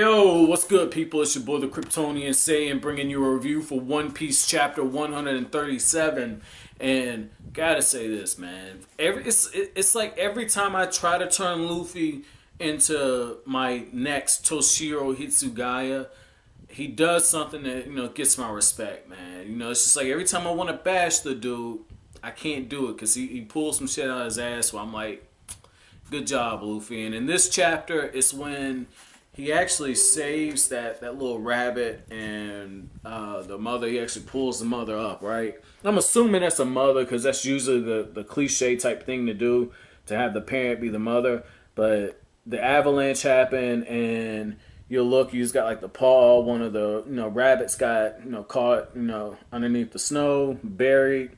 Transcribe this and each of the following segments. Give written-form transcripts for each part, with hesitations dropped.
Yo, what's good, people? It's your boy, the Kryptonian saying, bringing you a review for One Piece chapter 137. And gotta say this, man. It's like every time I try to turn Luffy into my next Toshiro Hitsugaya, he does something that, gets my respect, man. It's just like every time I want to bash the dude, I can't do it because he pulls some shit out of his ass. So I'm like, good job, Luffy. And in this chapter, it's when he actually saves that little rabbit and the mother. He actually pulls the mother up, right? I'm assuming that's a mother because that's usually the cliche type thing to do, to have the parent be the mother. But the avalanche happened, and you'll look, he's got like the paw. One of the rabbits got caught underneath the snow, buried.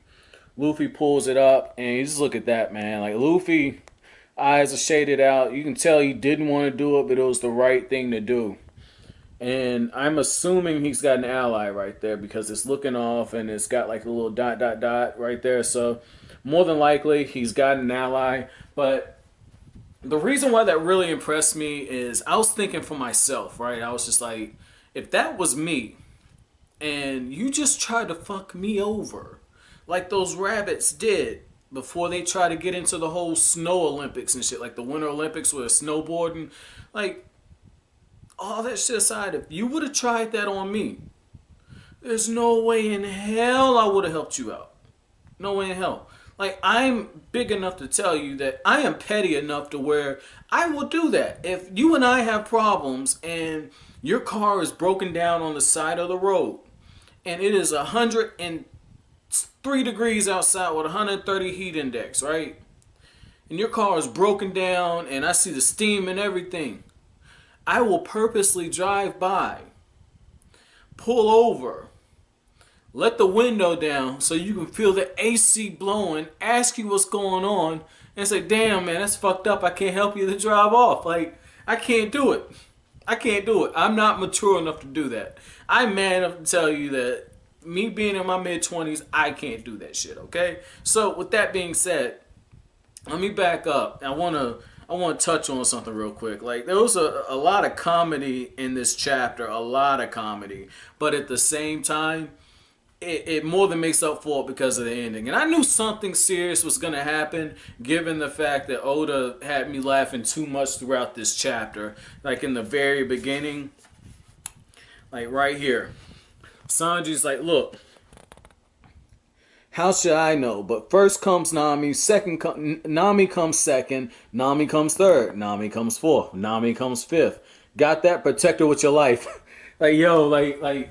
Luffy pulls it up, and you just look at that, man. Like, Luffy, eyes are shaded out. You can tell he didn't want to do it, but it was the right thing to do. And I'm assuming he's got an ally right there because it's looking off and it's got like a little dot, dot, dot right there. So more than likely he's got an ally. But the reason why that really impressed me is I was thinking for myself, right? I was just like, if that was me and you just tried to fuck me over like those rabbits did before they try to get into the whole snow Olympics and shit, like the Winter Olympics with snowboarding, like all that shit aside, if you would have tried that on me, there's no way in hell I would have helped you out. No way in hell. Like, I'm big enough to tell you that I am petty enough to where I will do that. If you and I have problems and your car is broken down on the side of the road and it is 103 degrees outside with 130 heat index, right? And your car is broken down and I see the steam and everything, I will purposely drive by, pull over, let the window down so you can feel the AC blowing, ask you what's going on, and say, damn, man, that's fucked up. I can't help you to drive off. Like, I can't do it. I can't do it. I'm not mature enough to do that. I'm man enough to tell you that me being in my mid-20s, I can't do that shit, okay? So, with that being said, let me back up. I want to touch on something real quick. Like, there was a lot of comedy in this chapter, a lot of comedy. But at the same time, it more than makes up for it because of the ending. And I knew something serious was going to happen, given the fact that Oda had me laughing too much throughout this chapter. Like, in the very beginning, like right here, Sanji's like, look, how should I know? But first comes Nami, Nami comes second, Nami comes third, Nami comes fourth, Nami comes fifth. Got that? Protect her with your life. Like, yo, like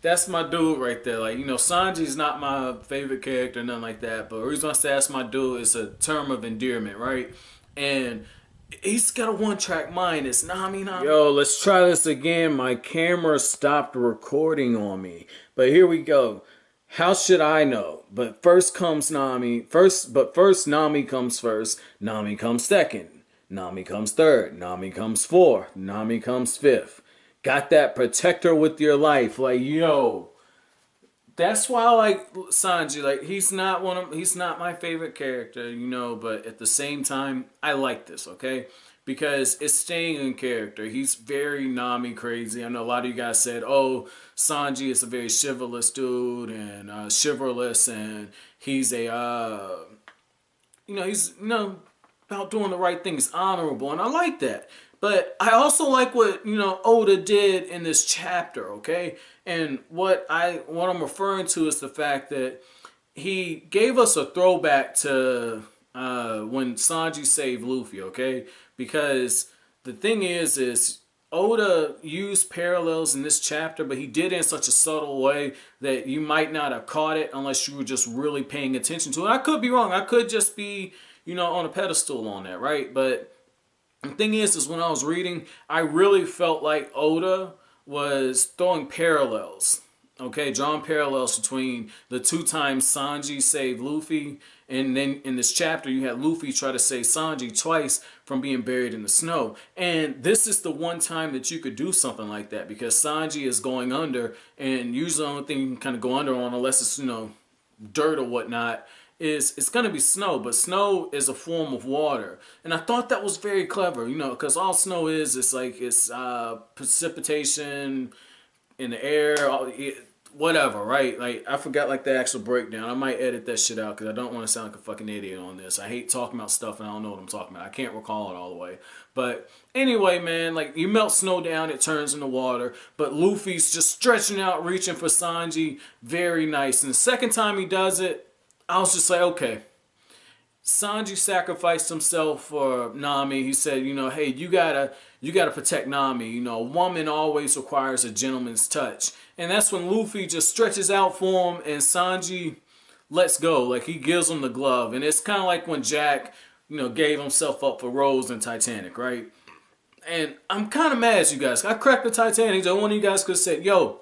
that's my dude right there. Like, Sanji's not my favorite character, nothing like that. But the reason I say that's my dude is a term of endearment, right? And he's got a one-track mind. It's Nami. Yo, let's try this again. My camera stopped recording on me. But here we go. How should I know? But first comes Nami. First Nami comes first. Nami comes second. Nami comes third. Nami comes fourth. Nami comes fifth. Got that? Protect her with your life. Like, yo. That's why I like Sanji. Like, he's not my favorite character, but at the same time, I like this, okay? Because it's staying in character. He's very Nami crazy. I know a lot of you guys said, oh, Sanji is a very chivalrous dude and chivalrous, and he's a, he's, about doing the right thing. He's honorable, and I like that. But I also like what, Oda did in this chapter, okay? And what I'm referring to is the fact that he gave us a throwback to when Sanji saved Luffy, okay? Because the thing is Oda used parallels in this chapter, but he did it in such a subtle way that you might not have caught it unless you were just really paying attention to it. I could be wrong. I could just be, on a pedestal on that, right? But the thing is when I was reading, I really felt like Oda was throwing parallels, okay, drawing parallels between the two times Sanji saved Luffy, and then in this chapter you had Luffy try to save Sanji twice from being buried in the snow. And this is the one time that you could do something like that, because Sanji is going under, and usually the only thing you can kind of go under on, unless it's, dirt or whatnot, is it's gonna be snow, but snow is a form of water, and I thought that was very clever, you know, because all snow is like it's precipitation in the air, whatever, right? Like I forgot like the actual breakdown. I might edit that shit out because I don't want to sound like a fucking idiot on this. I hate talking about stuff and I don't know what I'm talking about. I can't recall it all the way. But anyway, man, like you melt snow down, it turns into water. But Luffy's just stretching out, reaching for Sanji. Very nice. And the second time he does it, I was just like, okay. Sanji sacrificed himself for Nami. He said, you know, hey, you gotta protect Nami. You know, a woman always requires a gentleman's touch. And that's when Luffy just stretches out for him and Sanji lets go. Like he gives him the glove. And it's kind of like when Jack, you know, gave himself up for Rose in Titanic, right? And I'm kind of mad at you guys. I cracked the Titanic. So one of you guys could have said, yo,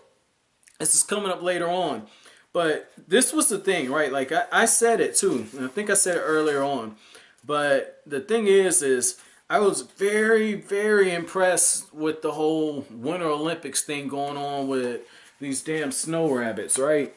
this is coming up later on. But this was the thing, right? Like I said it too. And I think I said it earlier on. But the thing is I was very, very impressed with the whole Winter Olympics thing going on with these damn snow rabbits, right?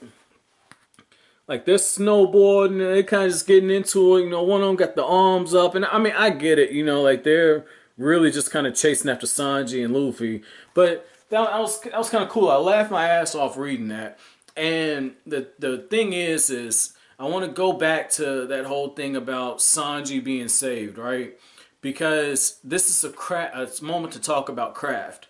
Like they're snowboarding and they're kind of just getting into it. You know, one of them got the arms up. And I mean, I get it. You know, like they're really just kind of chasing after Sanji and Luffy. But that was kind of cool. I laughed my ass off reading that. And the thing is I want to go back to that whole thing about Sanji being saved, right? Because this is a moment to talk about craft.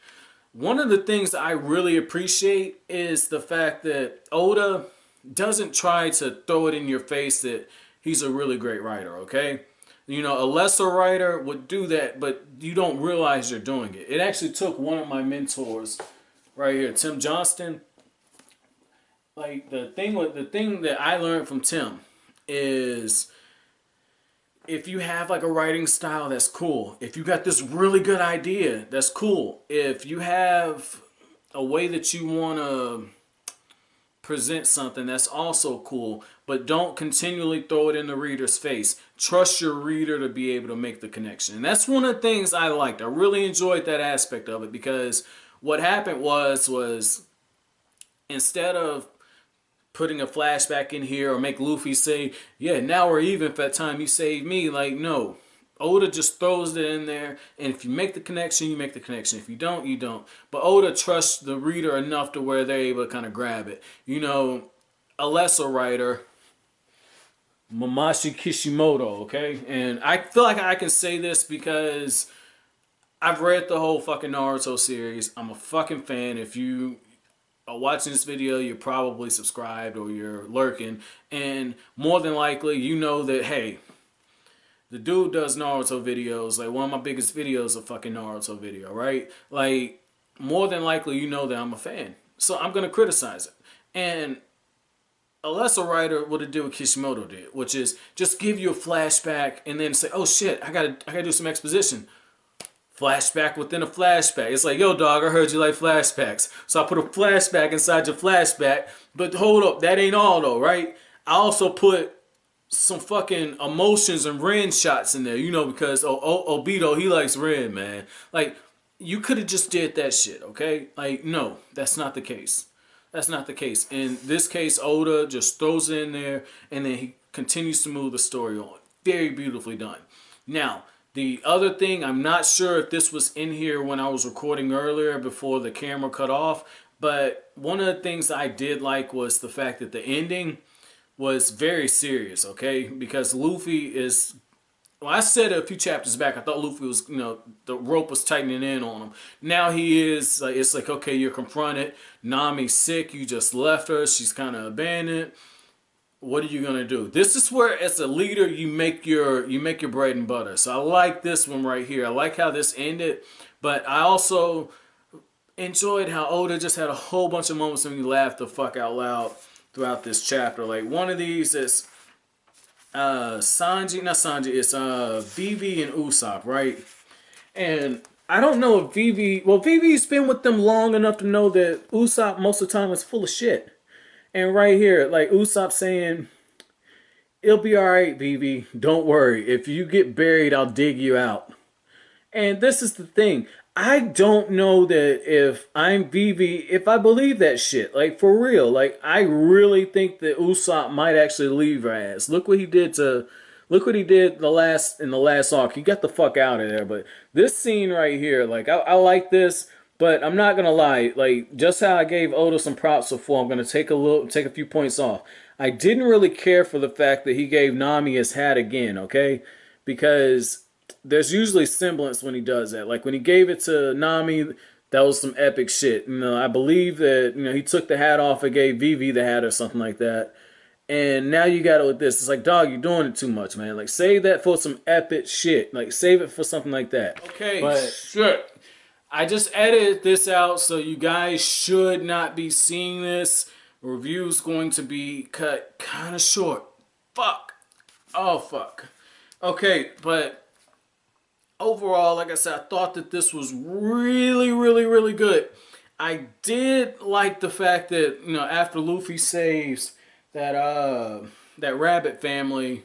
One of the things I really appreciate is the fact that Oda doesn't try to throw it in your face that he's a really great writer, okay? You know, a lesser writer would do that, but you don't realize you're doing it. It actually took one of my mentors right here, Tim Johnston. Like the thing that I learned from Tim is if you have like a writing style, that's cool. If you got this really good idea, that's cool. If you have a way that you want to present something, that's also cool. But don't continually throw it in the reader's face. Trust your reader to be able to make the connection. And that's one of the things I liked. I really enjoyed that aspect of it because what happened was instead of putting a flashback in here or make Luffy say, yeah, now we're even for that time you saved me. Like, no. Oda just throws it in there, and if you make the connection, you make the connection. If you don't, you don't. But Oda trusts the reader enough to where they're able to kind of grab it. You know, a lesser writer, Mamashi Kishimoto, okay? And I feel like I can say this because I've read the whole fucking Naruto series. I'm a fucking fan. If you watching this video, you're probably subscribed or you're lurking, and more than likely you know that, hey, the dude does Naruto videos. Like one of my biggest videos is a fucking Naruto video, right? Like more than likely you know that I'm a fan, so I'm gonna criticize it. And a lesser writer would have did what Kishimoto did, which is just give you a flashback and then say, oh shit, I gotta do some exposition. Flashback within a flashback. It's like, yo, dog, I heard you like flashbacks. So I put a flashback inside your flashback. But hold up, that ain't all though, right? I also put some fucking emotions and Ren shots in there, you know, because Obito, he likes Ren, man. Like, you could have just did that shit, okay? Like, no, that's not the case. That's not the case. In this case, Oda just throws it in there and then he continues to move the story on. Very beautifully done. Now, the other thing, I'm not sure if this was in here when I was recording earlier before the camera cut off, but one of the things I did like was the fact that the ending was very serious, okay? Because Luffy is, well, I said a few chapters back, I thought Luffy was, you know, the rope was tightening in on him. Now he is, like, it's like, okay, you're confronted. Nami's sick, you just left her, she's kind of abandoned. What are you gonna do? This is where, as a leader, you make your bread and butter. So I like this one right here. I like how this ended, but I also enjoyed how Oda just had a whole bunch of moments when you laughed the fuck out loud throughout this chapter. Like one of these is Sanji, not Sanji, it's Vivi and Usopp, right? And I don't know if Vivi's been with them long enough to know that Usopp most of the time is full of shit. And right here, like Usopp saying, it'll be alright, Vivi. Don't worry. If you get buried, I'll dig you out. And this is the thing. I don't know that if I'm Vivi, if I believe that shit. Like for real. Like I really think that Usopp might actually leave her ass. Look what he did in the last arc. He got the fuck out of there. But this scene right here, like I like this, but I'm not gonna lie. Like just how I gave Oda some props before, I'm gonna take a few points off. I didn't really care for the fact that he gave Nami his hat again. Okay, because there's usually semblance when he does that. Like when he gave it to Nami, that was some epic shit. You know, I believe that he took the hat off and gave Vivi the hat or something like that. And now you got it with this. It's like, dog, you're doing it too much, man. Like save that for some epic shit. Like save it for something like that. Okay, but shit. I just edited this out, so you guys should not be seeing this. Review's going to be cut kind of short. Fuck. Oh fuck. Okay, but overall, like I said, I thought that this was really, really, really good. I did like the fact that after Luffy saves that rabbit family,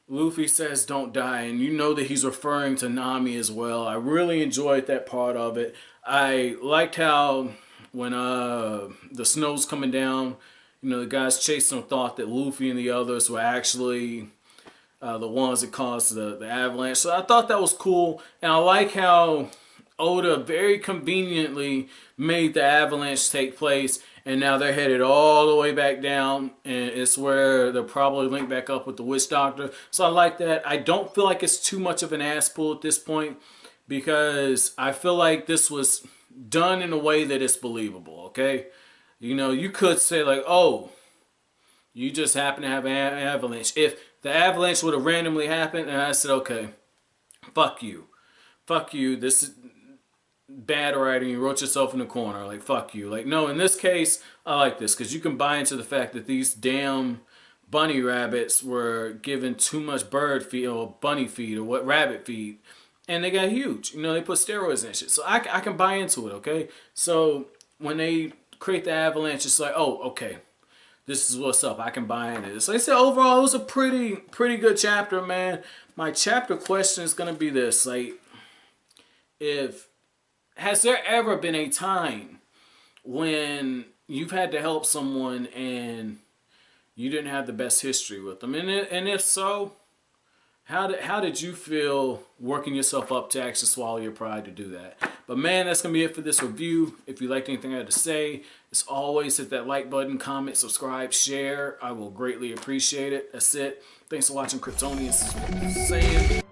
Luffy says don't die, and you know that he's referring to Nami as well. I really enjoyed that part of it. I liked how when the snow's coming down, the guys chasing them thought that Luffy and the others were actually the ones that caused the avalanche. So I thought that was cool, and I like how Oda very conveniently made the avalanche take place, and now they're headed all the way back down, and it's where they'll probably link back up with the witch doctor. So I like that. I don't feel like it's too much of an ass pull at this point, because I feel like this was done in a way that it's believable. Okay, you could say like, oh, you just happen to have an avalanche. If the avalanche would have randomly happened, and I said, okay, fuck you. This is bad writing. You wrote yourself in the corner. Like, fuck you. Like, no, in this case, I like this because you can buy into the fact that these damn bunny rabbits were given too much bird feed or bunny feed or rabbit feed, and they got huge. They put steroids in shit. So I can buy into it, okay? So when they create the avalanche, it's like, oh, okay. This is what's up. I can buy into this. Like I said, overall, it was a pretty good chapter, man. My chapter question is going to be this. Like, has there ever been a time when you've had to help someone and you didn't have the best history with them? And if so, how did you feel working yourself up to actually swallow your pride to do that? But man, that's going to be it for this review. If you liked anything I had to say, as always, hit that like button, comment, subscribe, share. I will greatly appreciate it. That's it. Thanks for watching Kryptonians. Saying.